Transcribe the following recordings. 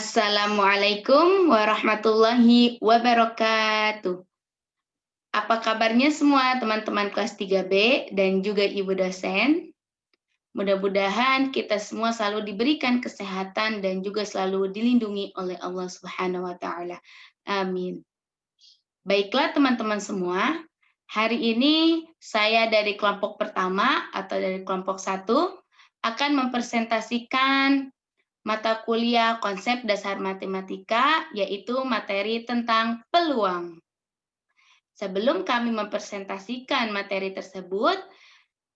Assalamualaikum warahmatullahi wabarakatuh. Apa kabarnya semua teman-teman kelas 3B dan juga Ibu dosen? Mudah-mudahan kita semua selalu diberikan kesehatan dan juga selalu dilindungi oleh Allah Subhanahu wa taala. Amin. Baiklah teman-teman semua, hari ini saya dari kelompok pertama atau dari kelompok 1 akan mempresentasikan mata kuliah konsep dasar matematika, yaitu materi tentang peluang. Sebelum kami mempresentasikan materi tersebut,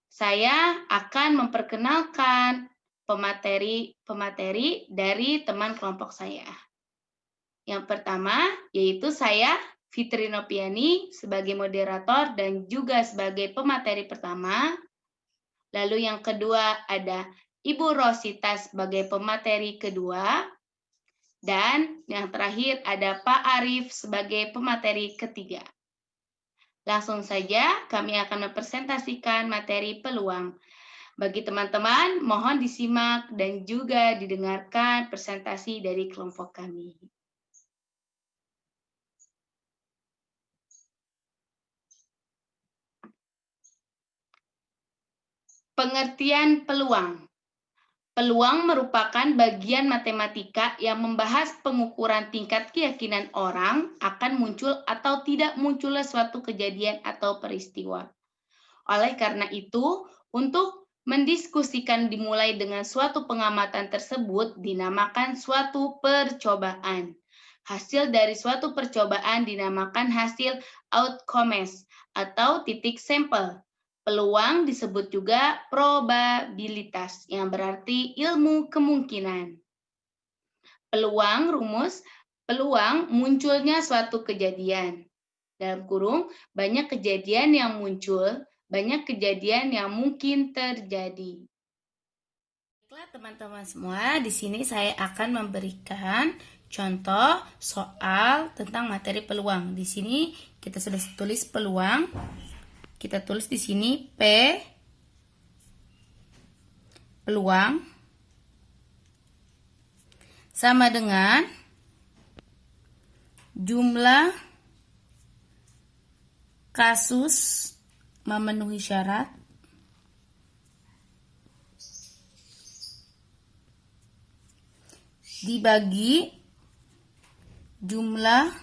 saya akan memperkenalkan pemateri dari teman kelompok saya. Yang pertama, yaitu saya, Fitri Nopiani, sebagai moderator dan juga sebagai pemateri pertama. Lalu yang kedua ada Ibu Rosita sebagai pemateri kedua, dan yang terakhir ada Pak Arif sebagai pemateri ketiga. Langsung saja kami akan mempresentasikan materi peluang. Bagi teman-teman, mohon disimak dan juga didengarkan presentasi dari kelompok kami. Pengertian peluang. Peluang merupakan bagian matematika yang membahas pengukuran tingkat keyakinan orang akan muncul atau tidak munculnya suatu kejadian atau peristiwa. Oleh karena itu, untuk mendiskusikan dimulai dengan suatu pengamatan tersebut dinamakan suatu percobaan. Hasil dari suatu percobaan dinamakan hasil outcomes atau titik sampel. Peluang disebut juga probabilitas, yang berarti ilmu kemungkinan. Peluang munculnya suatu kejadian. Dalam kurung, banyak kejadian yang muncul, banyak kejadian yang mungkin terjadi. Baiklah teman-teman semua, di sini saya akan memberikan contoh soal tentang materi peluang. Di sini kita sudah tulis peluang. Kita tulis di sini P peluang sama dengan jumlah kasus memenuhi syarat dibagi jumlah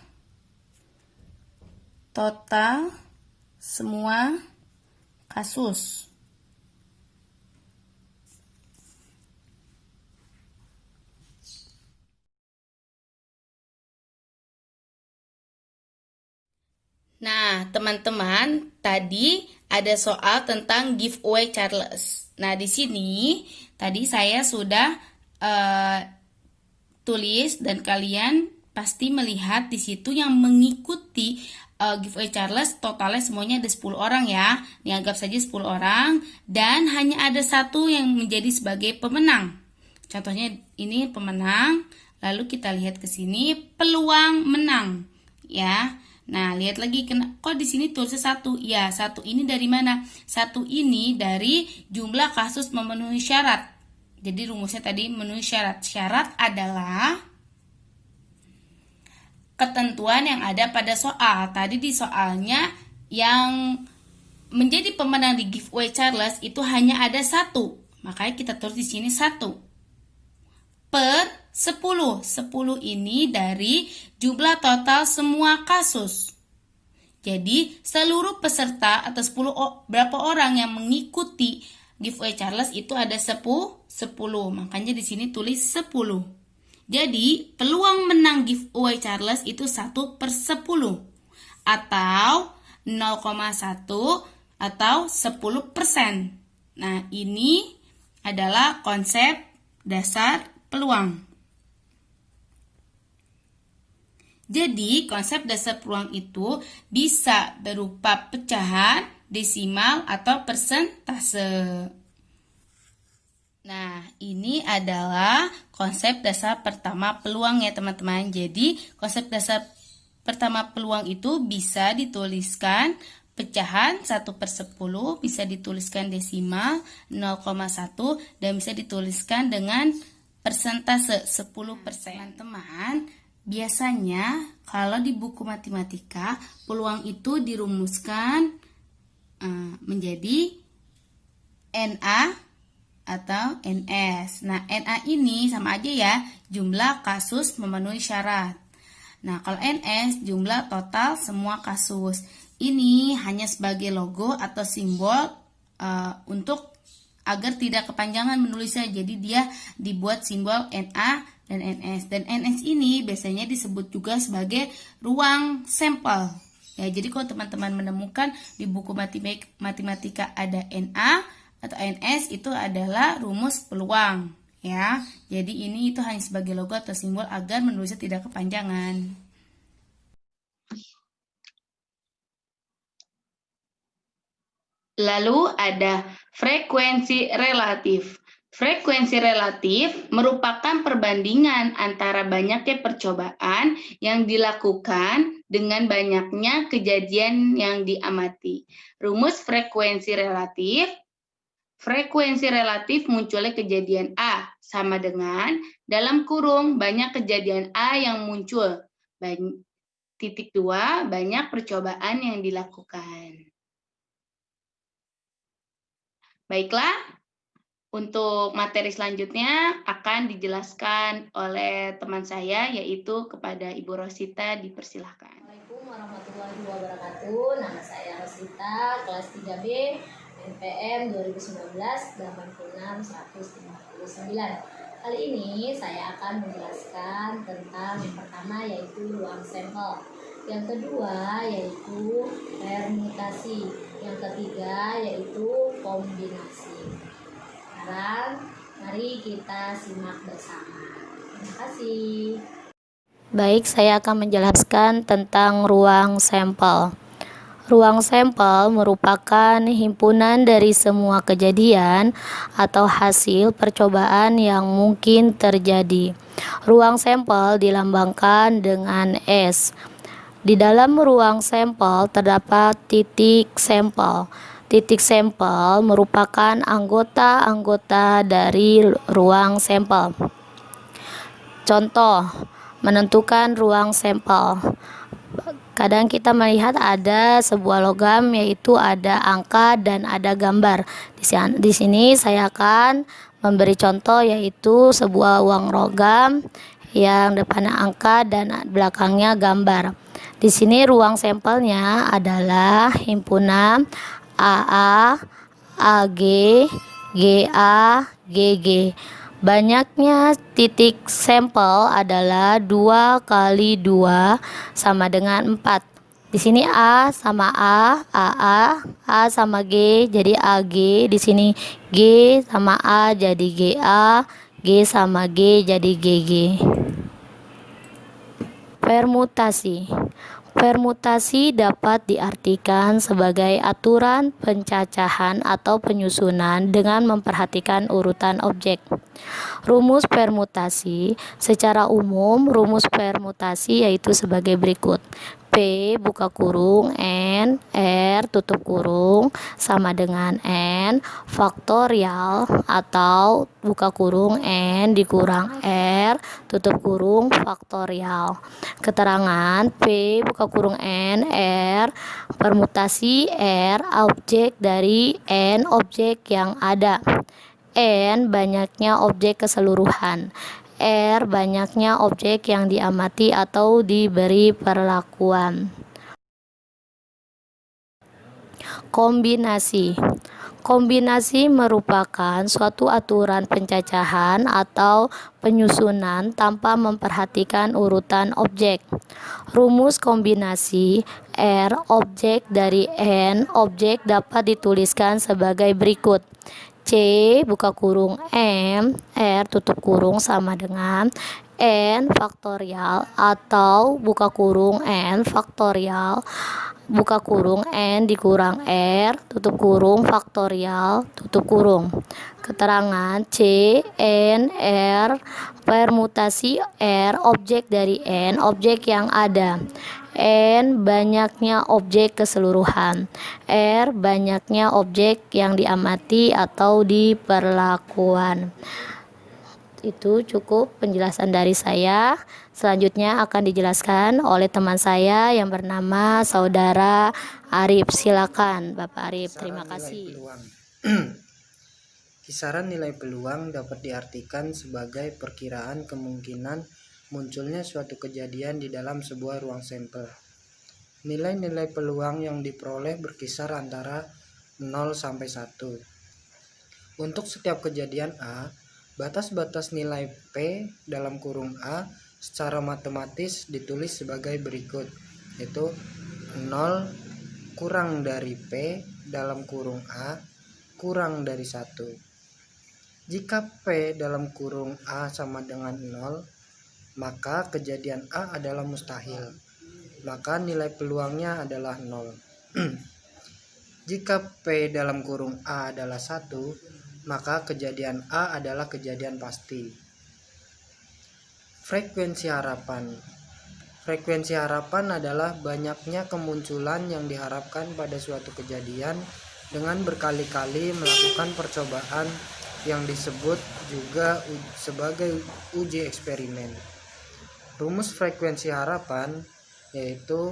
total semua kasus. Nah, teman-teman, tadi ada soal tentang giveaway Charles. Nah, di sini tadi saya sudah tulis dan kalian pasti melihat di situ yang mengikuti giveaway Charles totalnya semuanya ada 10 orang ya. Ini anggap saja 10 orang dan hanya ada satu yang menjadi sebagai pemenang. Contohnya ini pemenang. Lalu kita lihat ke sini peluang menang ya. Nah, lihat lagi kok di sini tulisnya satu. Ya, satu ini dari mana? Satu ini dari jumlah kasus memenuhi syarat. Jadi rumusnya tadi memenuhi syarat. Syarat adalah ketentuan yang ada pada soal. Tadi di soalnya yang menjadi pemenang di giveaway Charles itu hanya ada satu. Makanya kita tulis di sini 1 per 10. 10 ini dari jumlah total semua kasus. Jadi seluruh peserta atau 10 berapa orang yang mengikuti giveaway Charles itu ada 10. Makanya di sini tulis 10. Jadi peluang menang giveaway Charles itu 1 per 10 atau 0,1 atau 10%. Nah, ini adalah konsep dasar peluang. Jadi, konsep dasar peluang itu bisa berupa pecahan, desimal, atau persentase. Nah, ini adalah konsep dasar pertama peluang ya teman-teman. Jadi, konsep dasar pertama peluang itu bisa dituliskan pecahan 1 per 10, bisa dituliskan desimal 0,1, dan bisa dituliskan dengan persentase 10%. Teman-teman, biasanya kalau di buku matematika peluang itu dirumuskan menjadi NA atau NS. Nah, NA ini sama aja ya, jumlah kasus memenuhi syarat. Nah, kalau NS jumlah total semua kasus. Ini hanya sebagai logo atau simbol untuk agar tidak kepanjangan menulisnya. Jadi dia dibuat simbol NA dan NS. Dan NS ini biasanya disebut juga sebagai ruang sampel. Ya, jadi kalau teman-teman menemukan di buku matematika ada NA atau NS, itu adalah rumus peluang. Ya, jadi ini itu hanya sebagai logo atau simbol agar menulisnya tidak kepanjangan. Lalu ada frekuensi relatif. Frekuensi relatif merupakan perbandingan antara banyaknya percobaan yang dilakukan dengan banyaknya kejadian yang diamati. Rumus frekuensi relatif munculnya kejadian A sama dengan dalam kurung banyak kejadian A yang muncul. Titik 2, banyak percobaan yang dilakukan. Baiklah, untuk materi selanjutnya akan dijelaskan oleh teman saya, yaitu kepada Ibu Rosita, dipersilahkan. Assalamualaikum warahmatullahi wabarakatuh. Nama saya Rosita, kelas 3B, NPM 2019-86-159. Kali ini saya akan menjelaskan tentang yang pertama yaitu ruang sampel. Yang kedua yaitu permutasi. Yang ketiga yaitu kombinasi. Sekarang mari kita simak bersama. Terima kasih. Baik, saya akan menjelaskan tentang ruang sampel. Ruang sampel merupakan himpunan dari semua kejadian atau hasil percobaan yang mungkin terjadi. Ruang sampel dilambangkan dengan S. Di dalam ruang sampel terdapat titik sampel. Titik sampel merupakan anggota-anggota dari ruang sampel. Contoh, menentukan ruang sampel. Kadang kita melihat ada sebuah logam, yaitu ada angka dan ada gambar. Di sini saya akan memberi contoh, yaitu sebuah uang logam yang depannya angka dan belakangnya gambar. Di sini ruang sampelnya adalah himpunan AA, AG, GA, GG. Banyaknya titik sampel adalah 2 kali 2 sama dengan 4. Di sini A sama A, AA, A sama G jadi AG. Di sini G sama A jadi GA, G sama G jadi GG. Permutasi. Permutasi dapat diartikan sebagai aturan pencacahan atau penyusunan dengan memperhatikan urutan objek. Rumus permutasi. Secara umum, rumus permutasi yaitu sebagai berikut. P buka kurung N R tutup kurung sama dengan N faktorial atau buka kurung N dikurang R tutup kurung faktorial. Keterangan P buka kurung N R permutasi R objek dari N objek yang ada. N banyaknya objek keseluruhan. R banyaknya objek yang diamati atau diberi perlakuan. Kombinasi. Kombinasi merupakan suatu aturan pencacahan atau penyusunan tanpa memperhatikan urutan objek. Rumus kombinasi R objek dari N objek dapat dituliskan sebagai berikut. C buka kurung M R tutup kurung sama dengan N faktorial atau buka kurung N faktorial buka kurung N dikurang R tutup kurung faktorial tutup kurung. Keterangan C N R permutasi R objek dari N objek yang ada. N banyaknya objek keseluruhan. R banyaknya objek yang diamati atau diperlakuan. Itu cukup penjelasan dari saya. Selanjutnya akan dijelaskan oleh teman saya yang bernama Saudara Arif. Silakan Bapak Arif, terima kasih. Kisaran nilai peluang dapat diartikan sebagai perkiraan kemungkinan munculnya suatu kejadian di dalam sebuah ruang sampel. Nilai-nilai peluang yang diperoleh berkisar antara 0 sampai 1. Untuk setiap kejadian A, batas-batas nilai P dalam kurung A secara matematis ditulis sebagai berikut, yaitu 0 kurang dari P dalam kurung A kurang dari 1. Jika P dalam kurung A sama dengan 0, maka kejadian A adalah mustahil. Maka nilai peluangnya adalah 0. Jika P dalam kurung A adalah 1, maka kejadian A adalah kejadian pasti. Frekuensi harapan. Frekuensi harapan adalah banyaknya kemunculan yang diharapkan pada suatu kejadian dengan berkali-kali melakukan percobaan yang disebut juga sebagai uji eksperimen. Rumus frekuensi harapan yaitu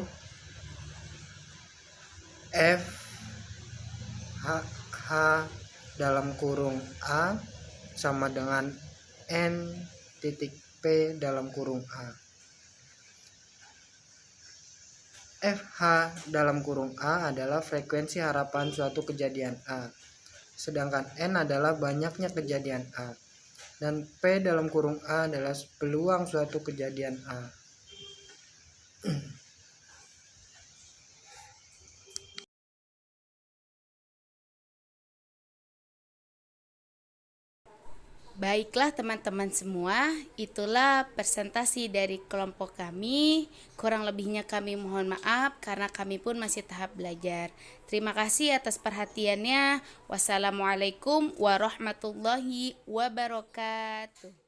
F H dalam kurung A sama dengan N titik P dalam kurung A. FH dalam kurung A adalah frekuensi harapan suatu kejadian A, sedangkan N adalah banyaknya kejadian A, dan P dalam kurung A adalah peluang suatu kejadian A. Baiklah teman-teman semua, itulah presentasi dari kelompok kami. Kurang lebihnya kami mohon maaf karena kami pun masih tahap belajar. Terima kasih atas perhatiannya. Wassalamualaikum warahmatullahi wabarakatuh.